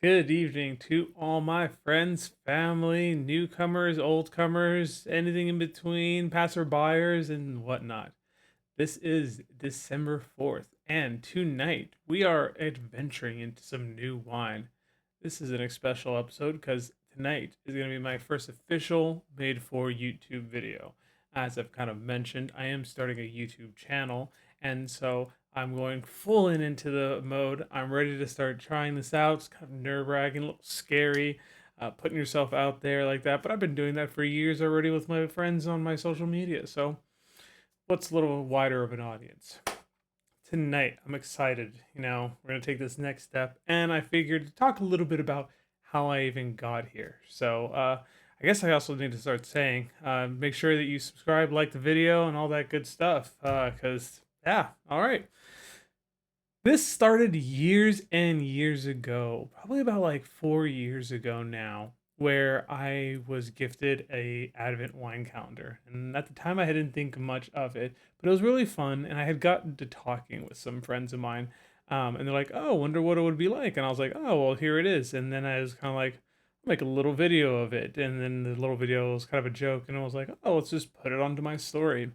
Good evening to all my friends, family, newcomers, oldcomers, anything in between, passerbyers, and whatnot. This is December 4th, and tonight we are adventuring into some new wine. This is an special episode because tonight is going to be my first official made for YouTube video. As I've kind of mentioned, I am starting a YouTube channel, and so I'm going full into the mode. I'm ready to start trying this out. It's kind of nerve wracking, a little scary, putting yourself out there like that. But I've been doing that for years already with my friends on my social media. So, what's a little wider of an audience? Tonight, I'm excited. We're going to take this next step. And I figured to talk a little bit about how I even got here. So, I guess I also need to start saying, make sure that you subscribe, like the video, and all that good stuff. Because, yeah, all right. This started years and years ago, probably about like 4 years ago now, where I was gifted a Advent wine calendar. And at the time I didn't think much of it, but it was really fun. And I had gotten to talking with some friends of mine. And they're like, oh, wonder what it would be like. And I was like, oh, well, here it is. And then I was kind of like, make a little video of it. And then the little video was kind of a joke. And I was like, oh, let's just put it onto my story.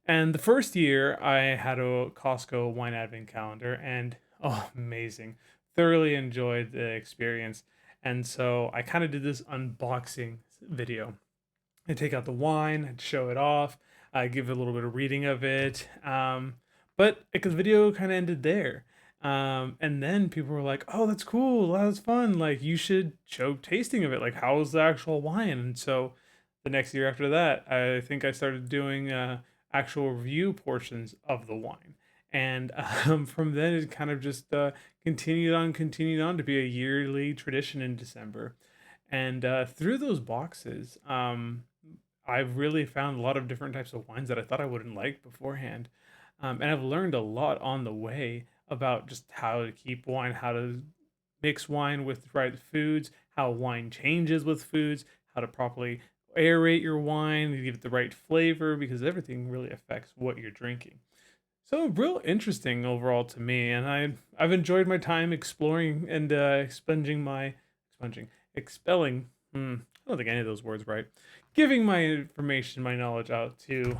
And the first year, I had a Costco wine advent calendar, and oh, amazing! Thoroughly enjoyed the experience. And so I kind of did this unboxing video. I take out the wine, I'd show it off, I give a little bit of reading of it. But the video kind of ended there. And then people were like, "Oh, that's cool. That was fun. Like, you should show tasting of it. Like, how was the actual wine?" And so the next year after that, I think I started doing actual review portions of the wine. And from then, it kind of just continued on to be a yearly tradition in December. And through those boxes, I've really found a lot of different types of wines that I thought I wouldn't like beforehand. And I've learned a lot on the way about just how to keep wine, how to mix wine with the right foods, how wine changes with foods, how to properly aerate your wine to give it the right flavor, because everything really affects what you're drinking. So real interesting overall to me, and I've enjoyed my time exploring and expelling. I don't think any of those words right. Giving my information, my knowledge out to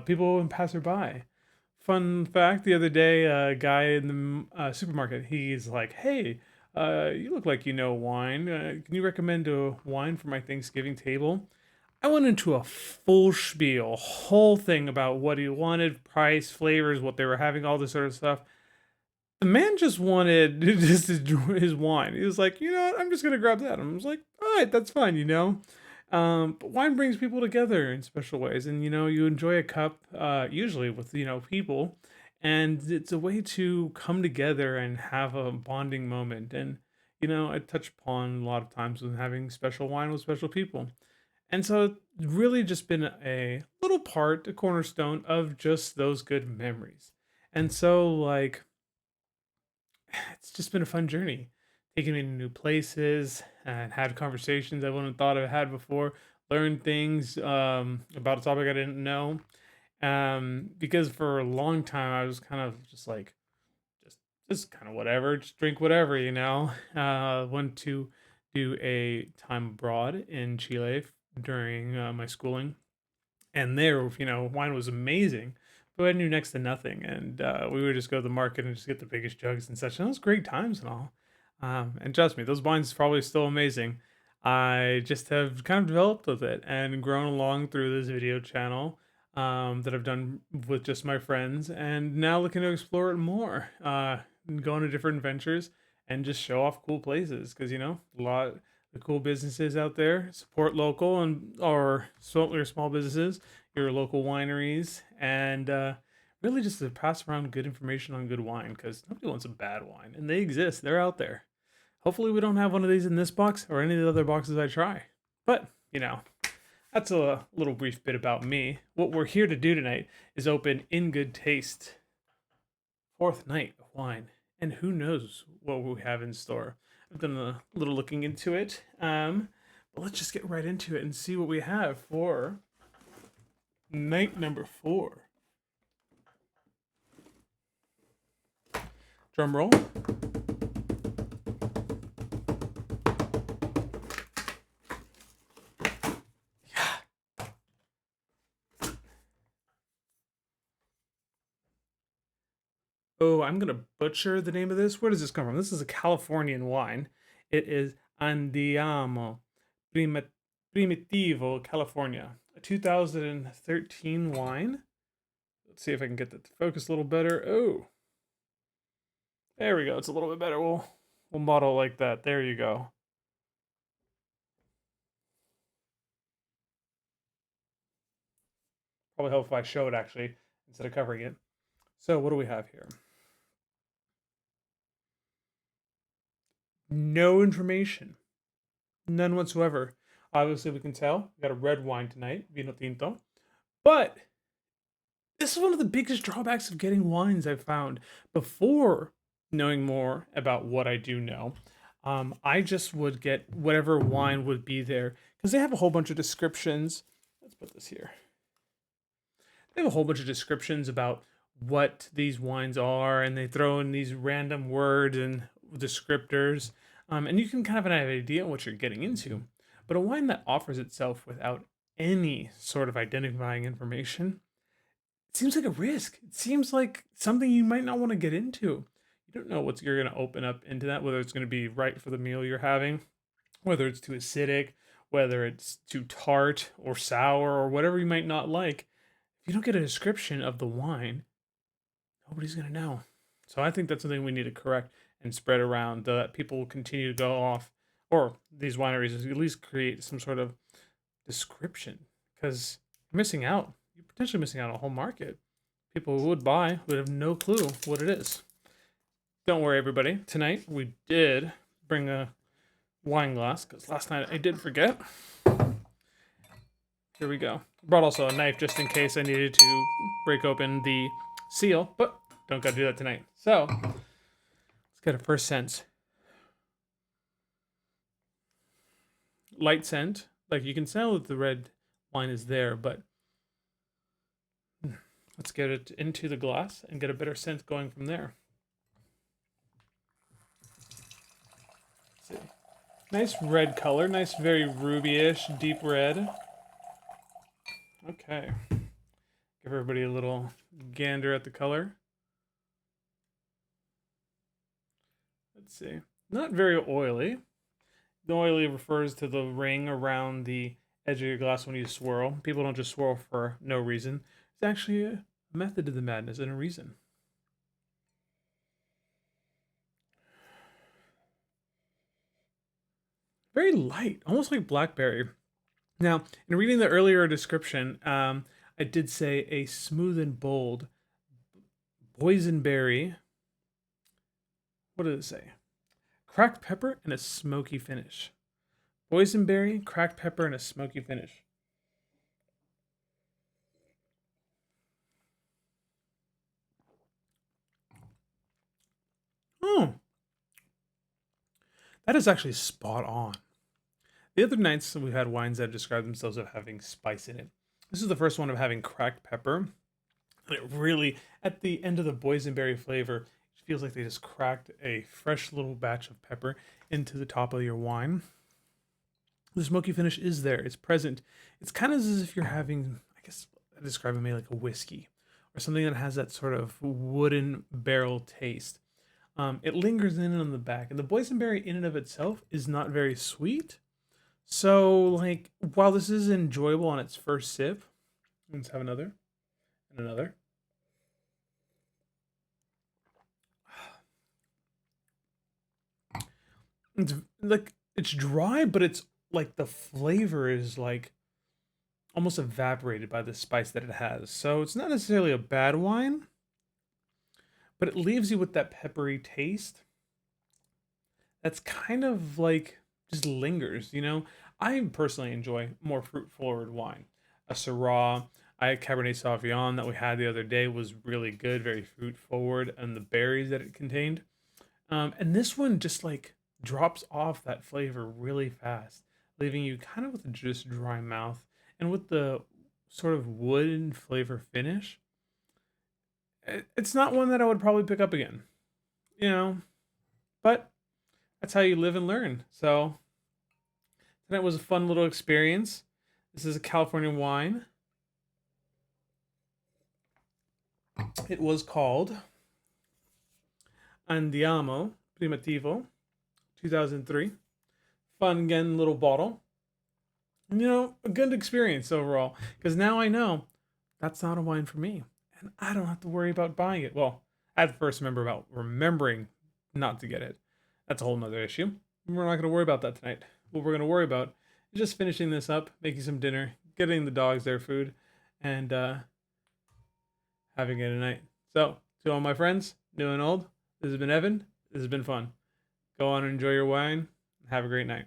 people and passerby. Fun fact: the other day, a guy in the supermarket, he's like, "Hey, you look like you know wine. Can you recommend a wine for my Thanksgiving table?" I went into a full spiel, whole thing about what he wanted, price, flavors, what they were having, all this sort of stuff. The man just wanted just his wine. He was like, you know what? I'm just gonna grab that. I was like, all right, that's fine. But wine brings people together in special ways, and you enjoy a cup, usually with people, and it's a way to come together and have a bonding moment. And I touch upon a lot of times with having special wine with special people. And so it's really just been a little part, a cornerstone of just those good memories. And so, like, it's just been a fun journey, taking me to new places and had conversations I wouldn't have thought I had before, learned things about a topic I didn't know. Because for a long time I was kind of just like, just, just kind of whatever, just drink whatever. Went to do a time abroad in Chile during my schooling, and there, wine was amazing, but I knew next to nothing, and we would just go to the market and just get the biggest jugs and such. And those great times and all. And trust me, those wines probably still amazing. I just have kind of developed with it and grown along through this video channel that I've done with just my friends, and now looking to explore it more, and go on to different adventures and just show off cool places because a lot the cool businesses out there support local and or small businesses, your local wineries, and really just to pass around good information on good wine because nobody wants a bad wine, and they exist. They're out there. Hopefully, we don't have one of these in this box or any of the other boxes I try. But that's a little brief bit about me. What we're here to do tonight is open In Good Taste, fourth night of wine, and who knows what we have in store. I've done a little looking into it, but let's just get right into it and see what we have for night number 4. Drum roll. Oh, I'm gonna butcher the name of this. Where does this come from? This is a Californian wine. It is Andiamo Prima- Primitivo, California, a 2013 wine. Let's see if I can get that to focus a little better. Oh, there we go. It's a little bit better. We'll model like that. There you go. Probably help if I show it actually instead of covering it. So what do we have here? No information. None whatsoever. Obviously, we can tell we got a red wine tonight, Vino Tinto. But this is one of the biggest drawbacks of getting wines I've found. Before knowing more about what I do know, I just would get whatever wine would be there because they have a whole bunch of descriptions. Let's put this here. They have a whole bunch of descriptions about what these wines are, and they throw in these random words and descriptors, and you can kind of have an idea what you're getting into. But a wine that offers itself without any sort of identifying information, it seems like a risk. It seems like something you might not want to get into. You don't know what you're going to open up into that, whether it's going to be right for the meal you're having, whether it's too acidic, whether it's too tart or sour or whatever you might not like. If you don't get a description of the wine, nobody's going to know. So I think that's something we need to correct and spread around so that people will continue to go off, or these wineries at least create some sort of description, because you're missing out. You're potentially missing out on a whole market. People who would buy would have no clue what it is. Don't worry, everybody. Tonight we did bring a wine glass because last night I did forget. Here we go. Brought also a knife just in case I needed to break open the seal, but don't gotta do that tonight. So let's get a first sense. Light scent, like you can tell that the red wine is there, but let's get it into the glass and get a better scent going from there. Let's see. Nice red color, nice very ruby-ish, deep red. Okay. Give everybody a little gander at the color. Let's see. Not very oily. The oily refers to the ring around the edge of your glass when you swirl. People don't just swirl for no reason. It's actually a method to the madness and a reason. Very light, almost like blackberry. Now, in reading the earlier description, I did say a smooth and bold boysenberry. What did it say? Cracked pepper and a smoky finish. Boysenberry, cracked pepper, and a smoky finish. Oh, that is actually spot on. The other nights we've had wines that describe themselves as having spice in it. This is the first one of having cracked pepper. And it really, at the end of the boysenberry flavor, it feels like they just cracked a fresh little batch of pepper into the top of your wine. The smoky finish is there. It's present. It's kind of as if you're having, I guess, I describe it maybe like a whiskey or something that has that sort of wooden barrel taste. It lingers in on the back, and the boysenberry in and of itself is not very sweet. So, like, while this is enjoyable on its first sip, let's have another and another. It's like it's dry, but it's like the flavor is like almost evaporated by the spice that it has. So it's not necessarily a bad wine, but it leaves you with that peppery taste that's kind of like just lingers, you know? I personally enjoy more fruit forward wine. A Syrah, I Cabernet Sauvignon that we had the other day was really good, very fruit forward, and the berries that it contained. And this one just like drops off that flavor really fast, leaving you kind of with a just dry mouth. And with the sort of wooden flavor finish, it's not one that I would probably pick up again, you know? But that's how you live and learn. So that was a fun little experience. This is a California wine. It was called Andiamo Primativo, 2003. Fun again, little bottle. A good experience overall. Because now I know that's not a wine for me. And I don't have to worry about buying it. Well, I had to first remember about remembering not to get it. That's a whole nother issue. We're not going to worry about that tonight. What we're going to worry about is just finishing this up, making some dinner, getting the dogs their food, and having a night. So, to all my friends, new and old, this has been Evan. This has been fun. Go on and enjoy your wine. Have a great night.